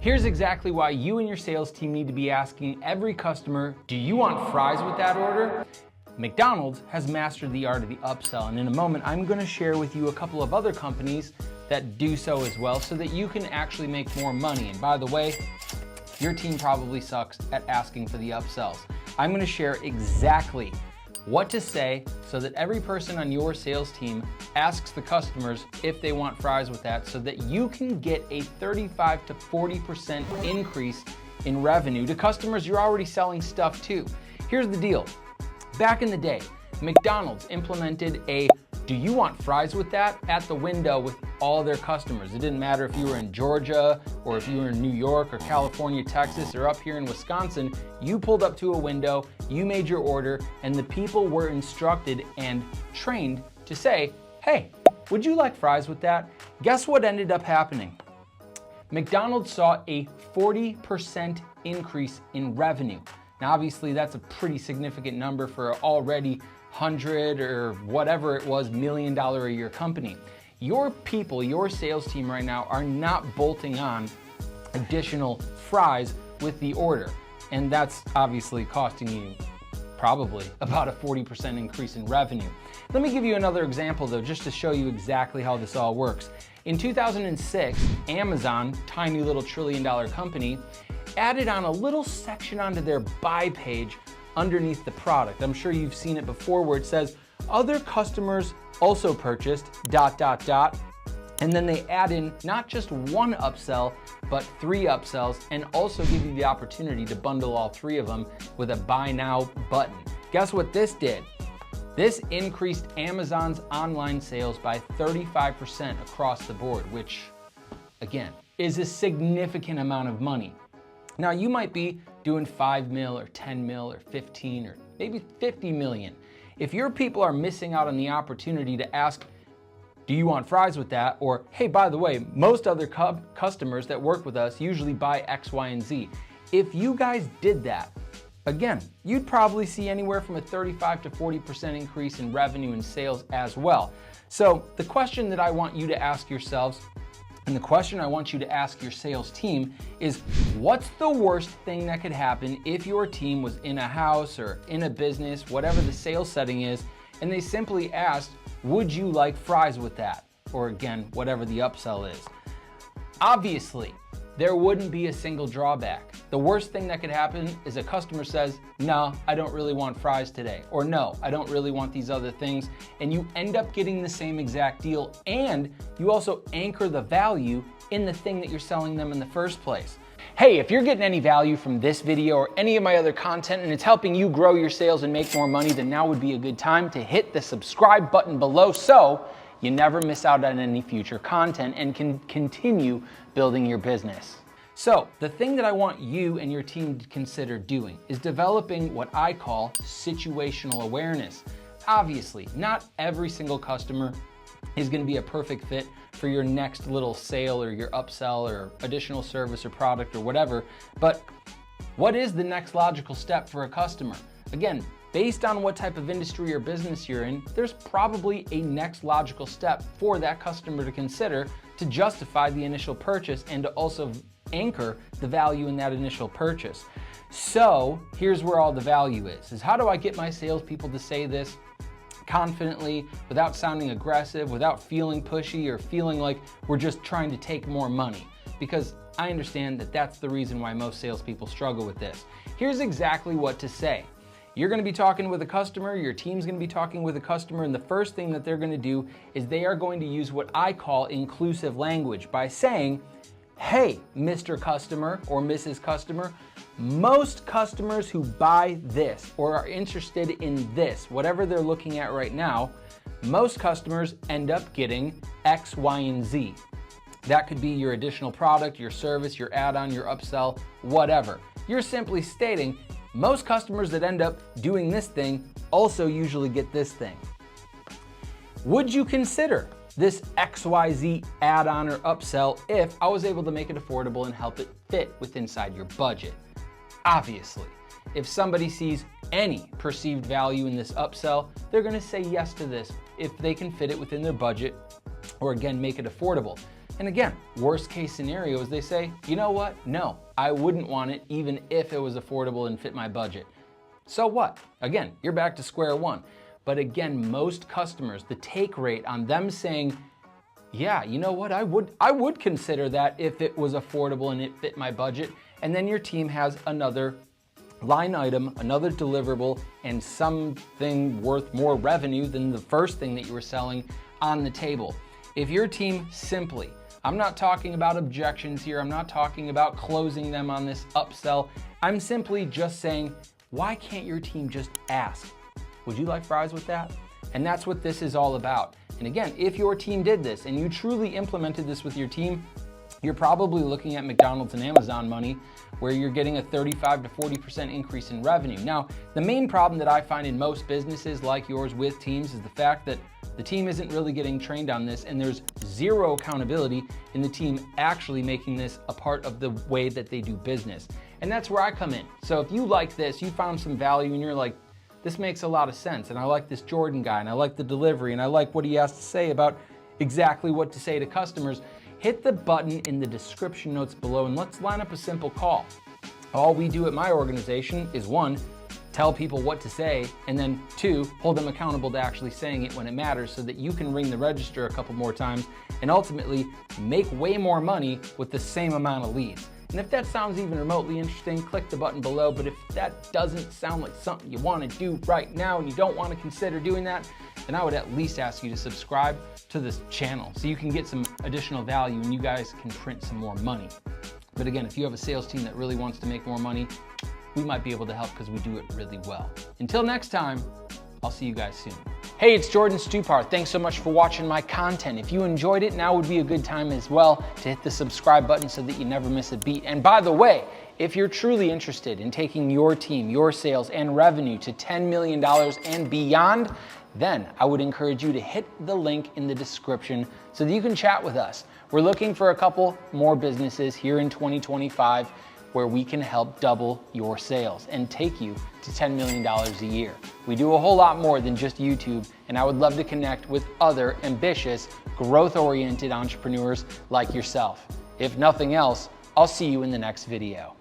Here's exactly why you and your sales team need to be asking every customer, do you want fries with that order? McDonald's has mastered the art of the upsell, and in a moment I'm going to share with you a couple of other companies that do so as well so that you can actually make more money. And by the way, your team probably sucks at asking for the upsells. I'm going to share exactly what to say so that every person on your sales team asks the customers if they want fries with that, so that you can get a 35 to 40% increase in revenue to customers you're already selling stuff to. Here's the deal. Back in the day, McDonald's implemented a "do you want fries with that?" at the window with all their customers. It didn't matter if you were in Georgia or if you were in New York or California, Texas, or up here in Wisconsin. You pulled up to a window, you made your order, and the people were instructed and trained to say, "Hey, would you like fries with that?" Guess what ended up happening? McDonald's saw a 40% increase in revenue. Now, obviously, that's a pretty significant number for an already 100 or whatever it was $1 million a year company. Your people, your sales team right now are not bolting on additional fries with the order. And that's obviously costing you probably about a 40% increase in revenue. Let me give you another example though, just to show you exactly how this all works. In 2006, Amazon, tiny little $1 trillion company, added on a little section onto their buy page underneath the product. I'm sure you've seen it before where it says, other customers also purchased ... And then they add in not just one upsell, but 3 upsells, and also give you the opportunity to bundle all 3 of them with a buy now button. Guess what this did? This increased Amazon's online sales by 35% across the board, which again, is a significant amount of money. Now you might be doing 5 mil or 10 mil or 15 or maybe 50 million. If your people are missing out on the opportunity to ask, do you want fries with that? Or, hey, by the way, most other customers that work with us usually buy X, Y, and Z. If you guys did that, again, you'd probably see anywhere from a 35 to 40% increase in revenue and sales as well. So the question that I want you to ask yourselves, and the question I want you to ask your sales team is, what's the worst thing that could happen if your team was in a house or in a business, whatever the sales setting is, and they simply asked, would you like fries with that? Or again, whatever the upsell is. Obviously, there wouldn't be a single drawback. The worst thing that could happen is a customer says, no, I don't really want fries today. Or no, I don't really want these other things. And you end up getting the same exact deal, and you also anchor the value in the thing that you're selling them in the first place. Hey, if you're getting any value from this video or any of my other content and it's helping you grow your sales and make more money, then now would be a good time to hit the subscribe button below so you never miss out on any future content and can continue building your business. So the thing that I want you and your team to consider doing is developing what I call situational awareness. Obviously, not every single customer is going to be a perfect fit for your next little sale or your upsell or additional service or product or whatever, but what is the next logical step for a customer? Again, based on what type of industry or business you're in, there's probably a next logical step for that customer to consider to justify the initial purchase and to also anchor the value in that initial purchase. So here's where all the value is how do I get my salespeople to say this confidently, without sounding aggressive, without feeling pushy or feeling like we're just trying to take more money? Because I understand that that's the reason why most salespeople struggle with this. Here's exactly what to say. You're going to be talking with a customer, your team's going to be talking with a customer, and the first thing that they're going to do is they are going to use what I call inclusive language by saying, hey, Mr. Customer or Mrs. Customer, most customers who buy this or are interested in this, whatever they're looking at right now, most customers end up getting X, Y, and Z. That could be your additional product, your service, your add-on, your upsell, whatever. You're simply stating most customers that end up doing this thing also usually get this thing. Would you consider this XYZ add-on or upsell if I was able to make it affordable and help it fit inside your budget? Obviously, if somebody sees any perceived value in this upsell, they're going to say yes to this if they can fit it within their budget or again, make it affordable. And again, worst case scenario is they say, you know what? No, I wouldn't want it even if it was affordable and fit my budget. So what? Again, you're back to square one. But again, most customers, the take rate on them saying, yeah, you know what? I would consider that if it was affordable and it fit my budget. And then your team has another line item, another deliverable, and something worth more revenue than the first thing that you were selling on the table. If your team simply, I'm not talking about objections here, I'm not talking about closing them on this upsell, I'm simply just saying, why can't your team just ask, would you like fries with that? And that's what this is all about. And again, if your team did this and you truly implemented this with your team, you're probably looking at McDonald's and Amazon money where you're getting a 35 to 40% increase in revenue. Now, the main problem that I find in most businesses like yours with teams is the fact that the team isn't really getting trained on this and there's zero accountability in the team actually making this a part of the way that they do business. And that's where I come in. So if you like this, you found some value and you're like, this makes a lot of sense, and I like this Jordan guy, and I like the delivery, and I like what he has to say about exactly what to say to customers, hit the button in the description notes below and let's line up a simple call. All we do at my organization is 1, tell people what to say, and then 2, hold them accountable to actually saying it when it matters so that you can ring the register a couple more times and ultimately make way more money with the same amount of leads. And if that sounds even remotely interesting, click the button below. But if that doesn't sound like something you want to do right now and you don't want to consider doing that, then I would at least ask you to subscribe to this channel so you can get some additional value and you guys can print some more money. But again, if you have a sales team that really wants to make more money, we might be able to help because we do it really well. Until next time, I'll see you guys soon. Hey, it's Jordan Stupar. Thanks so much for watching my content. If you enjoyed it, now would be a good time as well to hit the subscribe button so that you never miss a beat. And by the way, if you're truly interested in taking your team, your sales, and revenue to $10 million and beyond, then I would encourage you to hit the link in the description so that you can chat with us. We're looking for a couple more businesses here in 2025 where we can help double your sales and take you to $10 million a year. We do a whole lot more than just YouTube, and I would love to connect with other ambitious, growth-oriented entrepreneurs like yourself. If nothing else, I'll see you in the next video.